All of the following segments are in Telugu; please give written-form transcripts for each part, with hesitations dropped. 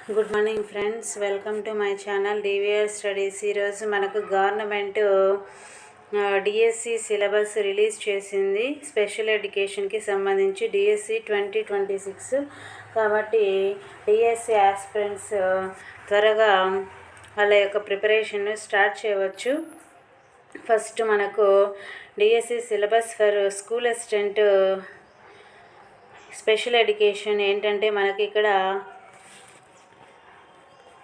Good morning friends, welcome to my channel DVR studies. ఈరోజు మనకు గవర్నమెంట్ డిఎస్సి సిలబస్ రిలీజ్ చేసింది. స్పెషల్ ఎడ్యుకేషన్కి సంబంధించి డిఎస్సి 2026. కాబట్టి డిఎస్సి ఆస్పిరెంట్స్ త్వరగా వాళ్ళ యొక్క ప్రిపరేషన్ స్టార్ట్ చేయవచ్చు. ఫస్ట్ మనకు DSC syllabus for school assistant special education ఏంటంటే, మనకి ఇక్కడ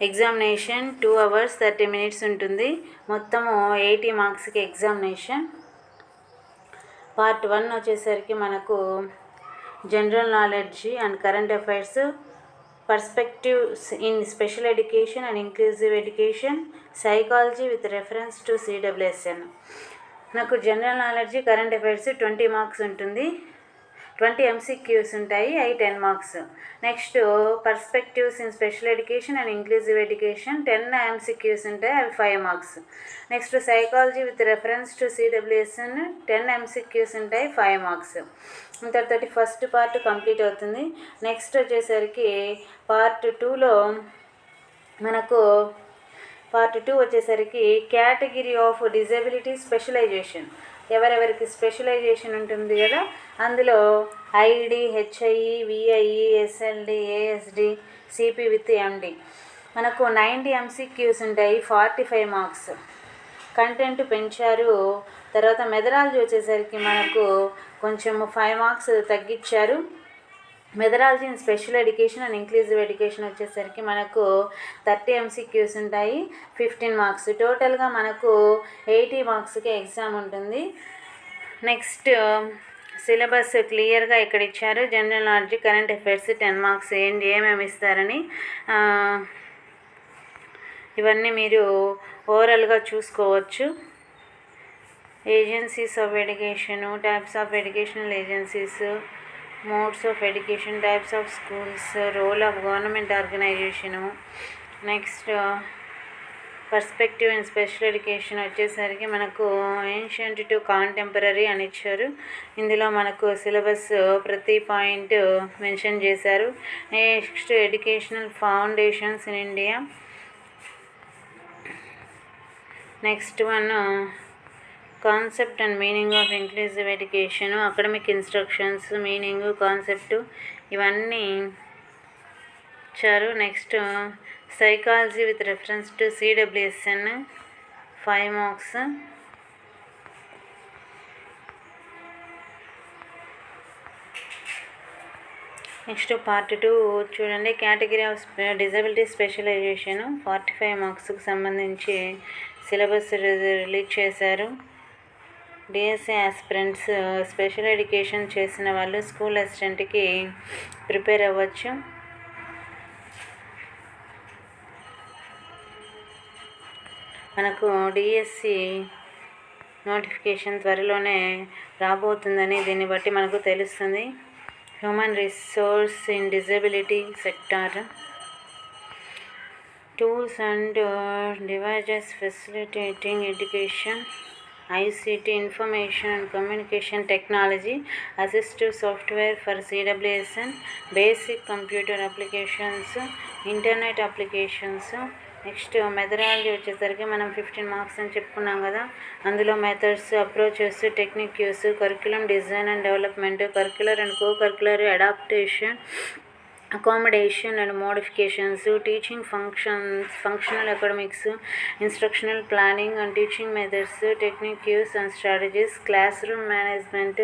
ఎగ్జామినేషన్ 2 hours 30 minutes ఉంటుంది. మొత్తము 80 మార్క్స్కి ఎగ్జామినేషన్. పార్ట్ 1 వచ్చేసరికి మనకు general knowledge and current affairs, perspectives in special education and inclusive education, psychology with reference to CWSN. నాకు general knowledge current affairs 20 marks ఉంటుంది. 20 MCQs ఉంటాయి, అవి 10 marks. Next perspectives in special education and inclusive education 10 MCQs ఉంటాయి, అవి 5 marks. Next psychology with reference to CWSN 10 MCQs ఉంటాయి, 5 మార్క్స్. ఇంతటితోటి ఫస్ట్ పార్ట్ కంప్లీట్ అవుతుంది. నెక్స్ట్ వచ్చేసరికి పార్ట్ 2లో మనకు పార్ట్ 2 వచ్చేసరికి కేటగిరీ ఆఫ్ డిజబిలిటీ స్పెషలైజేషన్. ఎవరెవరికి స్పెషలైజేషన్ ఉంటుంది కదా, అందులో ID, HIE, VIE, SLD, ASD, CP with MD. మనకు 90 MCQs ఉంటాయి, 45 మార్క్స్. కంటెంట్ పెంచారు. తర్వాత మెథడాలజీ వచ్చేసరికి మనకు కొంచెం 5 మార్క్స్ తగ్గించారు. Methodology in special education and inclusive education వచ్చేసరికి మనకు 30 MCQs ఉంటాయి, 15 మార్క్స్. టోటల్గా మనకు 80 మార్క్స్కి ఎగ్జామ్ ఉంటుంది. నెక్స్ట్ సిలబస్ క్లియర్గా ఇక్కడ ఇచ్చారు. General knowledge, current affairs 10 marks ఏమేమి ఇస్తారని ఇవన్నీ మీరు ఓవరాల్గా చూసుకోవచ్చు. Agencies of education, types of educational agencies, modes of education, types of schools, role of government organisation. Next perspective in special education వచ్చేసరికి మనకు ఏన్షియంట్ టు కాంటెంపరీ అని ఇచ్చారు. ఇందులో మనకు సిలబస్ ప్రతి పాయింట్ మెన్షన్ చేశారు. Next educational foundations in India. Next one concept and meaning of inclusive education, academic instructions, meaning, concept ఇవన్నీ ఇచ్చారు. Next psychology with reference to CWSN 5 marks. Next part 2 చూడండి. కేటగిరీ ఆఫ్ డిజబిలిటీ స్పెషలైజేషన్ 45 మార్క్స్కి సంబంధించి సిలబస్ రిలీజ్ చేశారు. డిఎస్సి ఆస్పిరెంట్స్ స్పెషల్ ఎడ్యుకేషన్ చేసిన వాళ్ళు స్కూల్ అసిస్టెంట్కి ప్రిపేర్ అవ్వచ్చు. మనకు డిఎస్సి నోటిఫికేషన్ త్వరలోనే రాబోతుందని దీన్ని బట్టి మనకు తెలుస్తుంది. Human resource in disability sector, tools and devices facilitating education, ICT information and communication technology, assistive software for CWSN, basic computer applications, internet applications. Next methodology వచ్చేసరికి మనం 15 మార్క్స్ అని చెప్పుకున్నాం కదా, అందులో methods, approaches, technique use, curriculum design and development, curricular and co curricular adaptation, accommodation and modifications, teaching functions, functional academics, instructional planning and teaching methods, technique use and strategies, classroom management,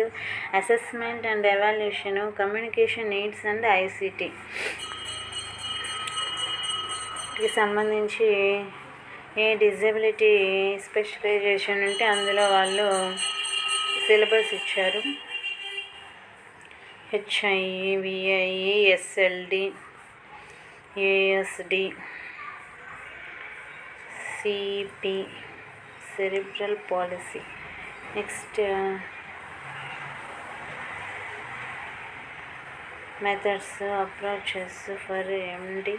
assessment and evaluation, communication needs and ICT. కి సంబంధించి ఏ డిజబిలిటీ స్పెషలైజేషన్ ఉంటే అందులో వాళ్ళు సిలబస్ ఇచ్చారు. HIE, VIE, SLD, ASD, CP, cerebral palsy. Next methods, approaches for MD,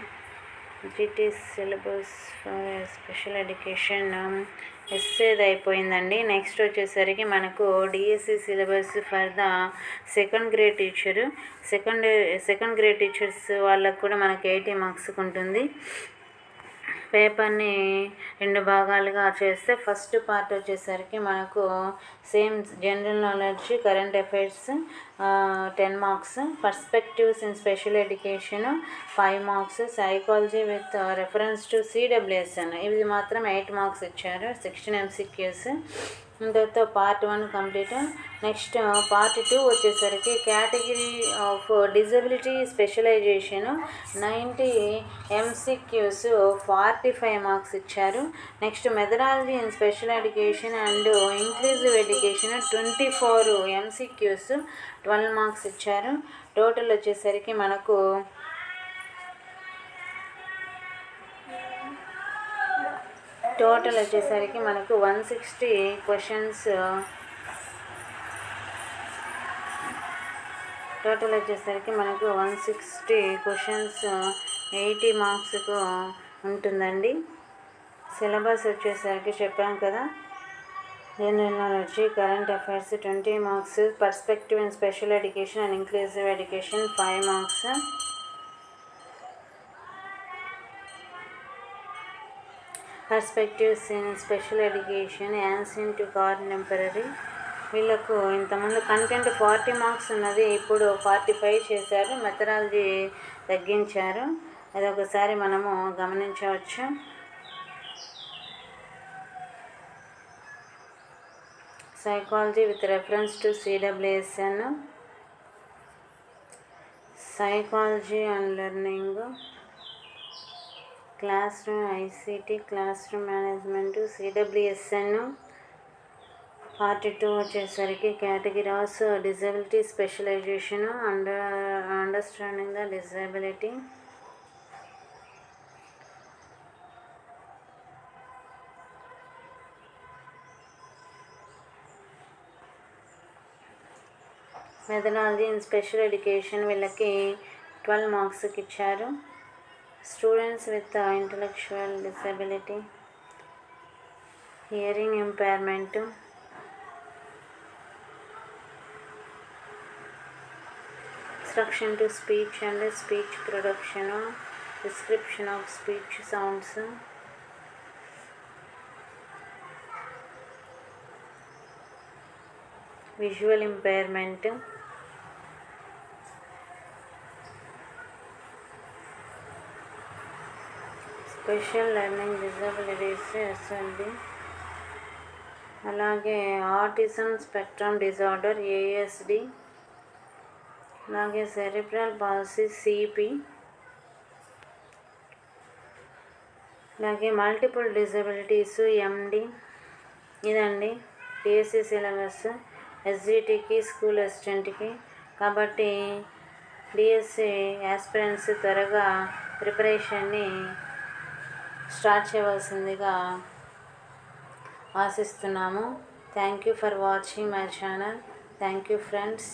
GT syllabus for special education ఎస్సేది అయిపోయిందండి. నెక్స్ట్ వచ్చేసరికి మనకు DSC syllabus for the second grade teacher second grade teachers వాళ్ళకు కూడా మనకు 80 మార్క్స్కి ఉంటుంది. పేపర్ని 2 భాగాలుగా చేస్తే ఫస్ట్ పార్ట్ వచ్చేసరికి మనకు same general knowledge current affairs 10 marks, perspectives in special education 5 marks, psychology with reference to CWSN ఇవి మాత్రం 8 మార్క్స్ ఇచ్చారు. 16 MCQs. ఇంతతో పార్ట్ 1 కంప్లీట్. నెక్స్ట్ పార్ట్ 2 వచ్చేసరికి category of disability specialisation 90 MCQs 45 marks ఇచ్చారు. Next methodology in special education and inclusive education 24 MCQs 12 marks ఇచ్చారు. టోటల్ వచ్చేసరికి మనకు 160 క్వశ్చన్స్ 80 మార్క్స్కు ఉంటుందండి. సిలబస్ వచ్చేసరికి చెప్పాం కదా, general knowledge current affairs 20 marks, perspective in special education and inclusive education 5 marks, perspectives in special education ancient to contemporary వీళ్ళకు ఇంతకుముందు కంటెంట్ 40 మార్క్స్ ఉన్నది, ఇప్పుడు 45 చేశారు. మెథడాలజీ తగ్గించారు. అదొకసారి మనము గమనించవచ్చు. Psychology with reference to CWSN, psychology and learning, classroom ICT, classroom management, CWSN. Part 2 వచ్చేసరికి category of disability specialisation understanding the disability, methodology in special education వీళ్ళకి 12 మార్క్స్కి ఇచ్చారు. Students with intellectual disability, hearing impairment, instruction to speech and speech production, description of speech sounds, visual impairment, special learning disabilities SLD, అలాగే ఆటిజం స్పెక్ట్రమ్ డిజార్డర్ ఏఎస్డి, అలాగే సెరిబ్రల్ పాలసీ సిపి, అలాగే మల్టిపుల్ డిజబిలిటీస్ ఎండి. ఇదండి డిఎస్సి సిలబస్ ఎస్జిటికి స్కూల్ అసిస్టెంట్కి. కాబట్టి డిఎస్సి యాస్పిరెంట్స్ త్వరగా ప్రిపరేషన్ని స్టార్ట్ చేయవలసిందిగా ఆశిస్తున్నాము. Thank you for watching my channel. Thank you friends.